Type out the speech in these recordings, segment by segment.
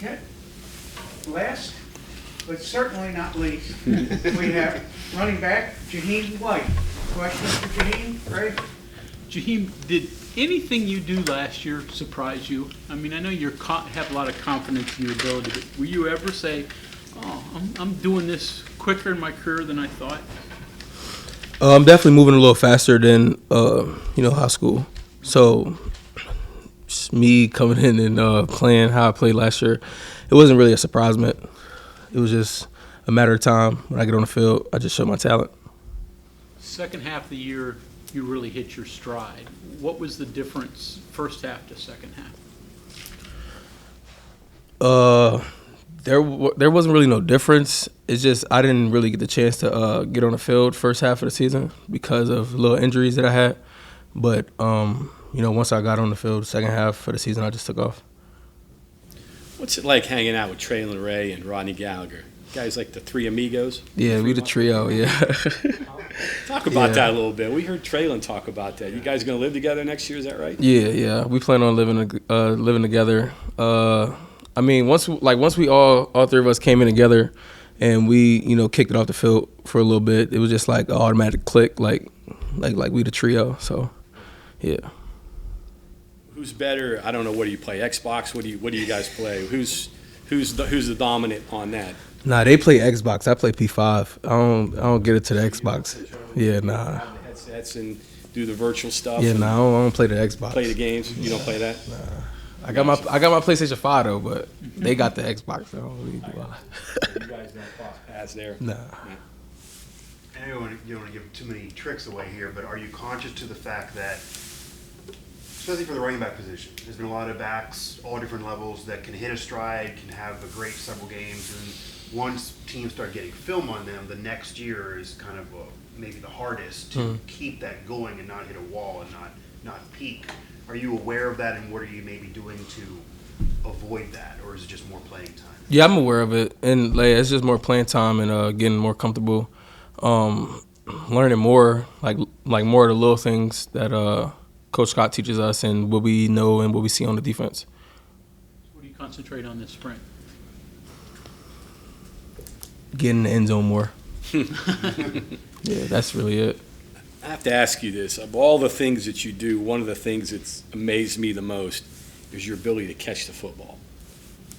Okay. Last, but certainly not least, we have running back Jahiem White. Questions for Jahiem, Ray? Jahiem, did anything you do last year surprise you? I mean, I know you have a lot of confidence in your ability, but will you ever say, "Oh, I'm doing this quicker in my career than I thought"? I'm definitely moving a little faster than high school. So just me coming in and playing how I played last year, it wasn't really a surprisement. It was just a matter of time. When I get on the field, I just show my talent. Second half of the year, you really hit your stride. What was the difference first half to second half? There wasn't really no difference. It's just I didn't really get the chance to get on the field first half of the season because of little injuries that I had. But once I got on the field, second half of the season, I just took off. What's it like hanging out with Traylon Ray and Rodney Gallagher? Guys like the three amigos? Yeah, we the trio, yeah. Talk about that a little bit. We heard Traylon talk about that. You guys going to live together next year, is that right? Yeah. We plan on living together. Once we all three of us came in together and we, kicked it off the field for a little bit, it was just like an automatic click, like we the trio. So, yeah. Who's better? I don't know. What do you play? Xbox? What do you guys play? Who's the dominant on that? Nah, they play Xbox. I play P5. I don't get it to the Xbox. Yeah, nah. Headsets and do the virtual stuff. Yeah, nah. I don't play the Xbox. Play the games. You don't play that. Nah. I got my PlayStation 5 though, but they got the Xbox. So you guys don't cross paths there. Nah. I know you don't want to give too many tricks away here, but are you conscious to the fact that, especially for the running back position, there's been a lot of backs, all different levels, that can hit a stride, can have a great several games, and once teams start getting film on them, the next year is kind of maybe the hardest to keep that going and not hit a wall and not peak. Are you aware of that, and what are you maybe doing to avoid that, or is it just more playing time? Yeah, I'm aware of it, and it's just more playing time and getting more comfortable, learning more, like more of the little things that Coach Scott teaches us and what we know and what we see on the defense. What do you concentrate on this sprint? Getting in the end zone more. Yeah, that's really it. I have to ask you this. Of all the things that you do, one of the things that's amazed me the most is your ability to catch the football.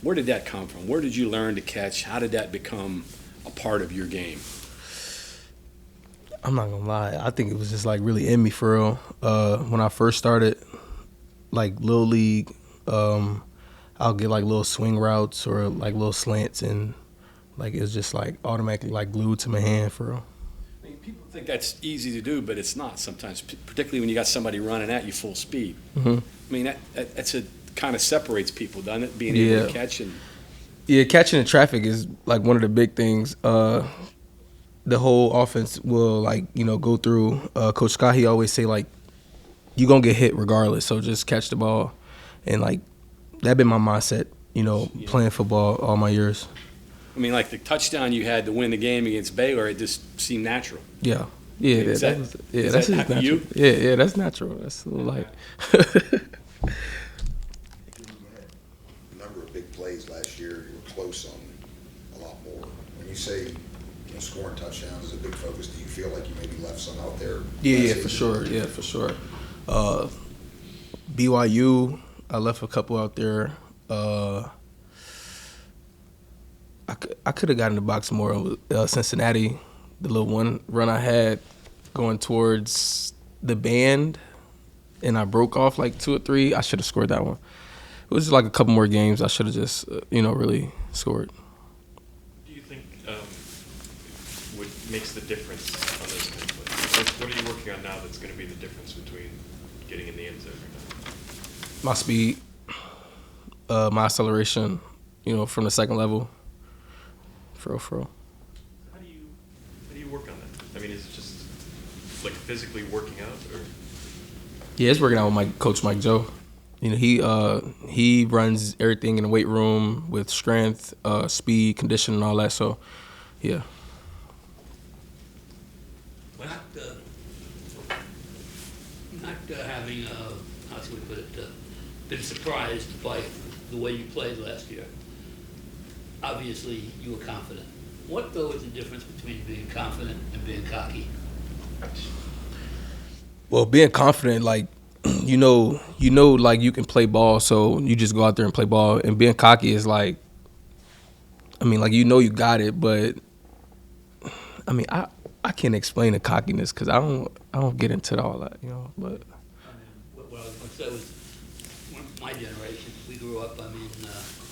Where did that come from? Where did you learn to catch? How did that become a part of your game? I'm not gonna lie. I think it was just really in me for real. When I first started, Little League, I'll get little swing routes or little slants, and it was just automatically glued to my hand for real. I mean, people think that's easy to do, but it's not sometimes, particularly when you got somebody running at you full speed. Mm-hmm. I mean, that's kind of separates people, doesn't it? Being able to catch and. Yeah, catching in traffic is one of the big things. The whole offense will go through. Coach Scott, he always say you gonna get hit regardless, so just catch the ball, and that been my mindset. Playing football all my years. I mean, the touchdown you had to win the game against Baylor, it just seemed natural. Yeah, Is that that's natural. you? Yeah, that's natural. That's a little A number of big plays last year. You were close on a lot more. When you say scoring touchdowns is a big focus, do you feel like you maybe left some out there? Yeah, for sure. Yeah, for sure. BYU, I left a couple out there. I could have gotten in the box more. Cincinnati, the little one run I had going towards the band, and I broke off 2 or 3. I should have scored that one. It was just a couple more games. I should have just, really scored. What do you think what makes the difference on those kind of plays? What are you working on now that's going to be the difference between getting in the end zone or not? My speed, my acceleration, from the second level. For real. How do you work on that? I mean, is it just physically working out, or? Yeah, it's working out with Coach Mike Joe. He runs everything in the weight room with strength, speed, conditioning, and all that. So, yeah. Not having, how should we put it, been surprised by the way you played last year. obviously you were confident. What, though, is the difference between being confident and being cocky? Well, being confident, like you know, like you can play ball, so you just go out there and play ball. And being cocky is like, I mean, like you got it, but I mean, I can't explain the cockiness because I don't get into all that, you know. But What I was going to say was, my generation, we grew up, I mean,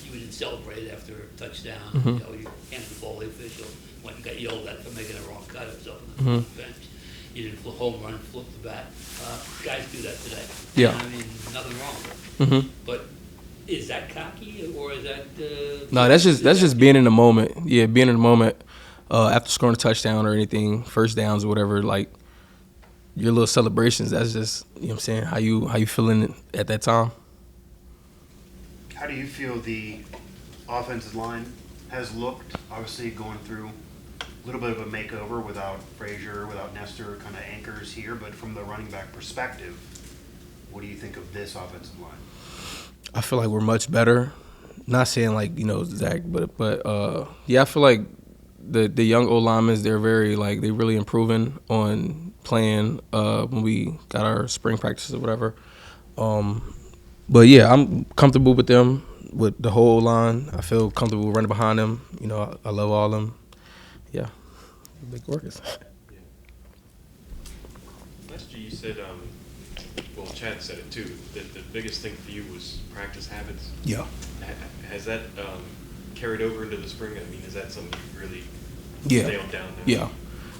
you didn't celebrate after a touchdown. Mm-hmm. You know, you handed the ball to the official, when you got yelled at for making a wrong cut or something on the bench. You didn't flip home run, flip the bat. Guys do that today. Yeah. And, I mean, nothing wrong with it. mm-hmm. But is that cocky, or is that... No, that's just being in the moment. Yeah, being in the moment after scoring a touchdown or anything, first downs or whatever, like your little celebrations. That's just, you know what I'm saying, how you feeling at that time. How do you feel the offensive line has looked, obviously going through a little bit of a makeover without Frazier, without Nestor, kind of anchors here, but from the running back perspective, what do you think of this offensive line? I feel like we're much better. Not saying like, you know, Zach, but yeah, I feel like the young old linemen, they're very like they really improving on playing when we got our spring practices or whatever. But yeah, I'm comfortable with them, with the whole line. I feel comfortable running behind them. You know, I love all of them. Yeah, big workers. Last year you said, well, Chad said it too, that the biggest thing for you was practice habits. Yeah. Has that carried over into the spring? I mean, is that something you really Yeah. nailed down now? Yeah.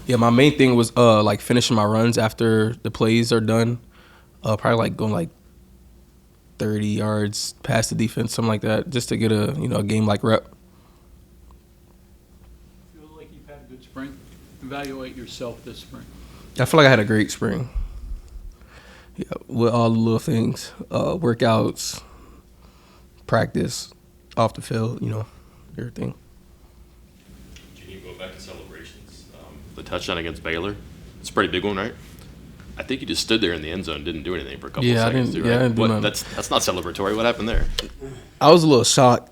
Yeah, my main thing was like finishing my runs after the plays are done. Probably like going like 30 yards past the defense, something like that, just to get a game like rep. Feel like you've had a good spring? Evaluate yourself this spring. I feel like I had a great spring. Yeah, with all the little things, workouts, practice, off the field, everything. Can you go back to celebrations? The touchdown against Baylor, it's a pretty big one, right? I think you just stood there in the end zone, didn't do anything for a couple of seconds. I didn't do nothing. That's not celebratory. What happened there? I was a little shocked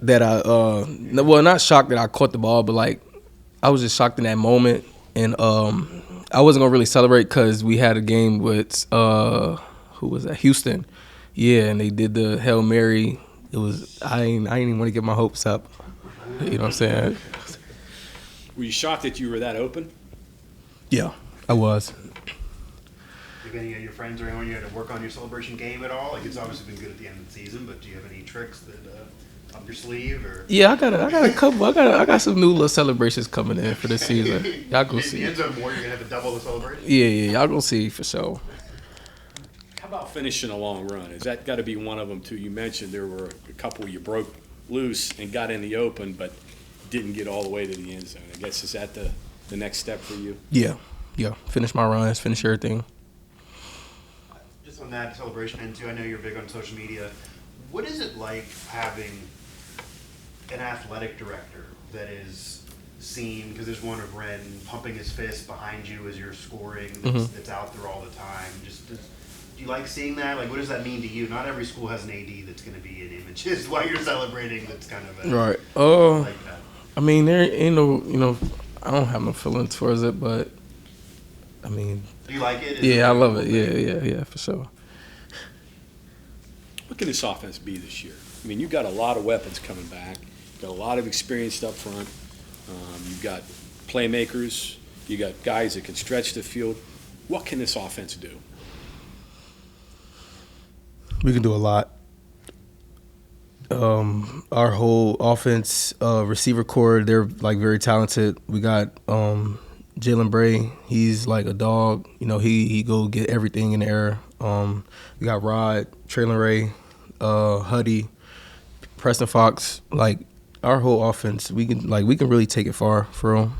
that not shocked that I caught the ball, but like I was just shocked in that moment, and I wasn't gonna really celebrate because we had a game with who was that? Houston, yeah, and they did the Hail Mary. It was I ain't even want to get my hopes up. You know what I'm saying? Were you shocked that you were that open? Yeah, I was. Do any of your friends or anyone you had to work on your celebration game at all? Like, it's obviously been good at the end of the season, but do you have any tricks that up your sleeve or? Yeah, I got a couple. I got some new little celebrations coming in for this season. Y'all go In see. the end zone more, you're gonna have to double the celebration. Yeah, y'all gonna see for sure. How about finishing a long run? Has that got to be one of them too? You mentioned there were a couple you broke loose and got in the open, but didn't get all the way to the end zone. I guess is that the next step for you? Yeah. Finish my runs, finish everything. Just on that celebration end too, I know you're big on social media. What is it like having an athletic director that is seen, because there's one of Ren pumping his fist behind you as you're scoring that's out there all the time. Do you like seeing that? Like, what does that mean to you? Not every school has an AD that's going to be in images while you're celebrating. That's kind of Right. like that. I mean, there ain't no, I don't have no feelings towards it, but I mean, Do you like it? yeah, I love it. Yeah, for sure. What can this offense be this year? I mean, you've got a lot of weapons coming back. You've got a lot of experience up front. You've got playmakers. You got guys that can stretch the field. What can this offense do? We can do a lot. Our whole offense, receiver core, they're like very talented. We got Jalen Bray. He's like a dog. He go get everything in the air. We got Rod, Traylon Ray, Huddy, Preston Fox. Like our whole offense, we can really take it far for real.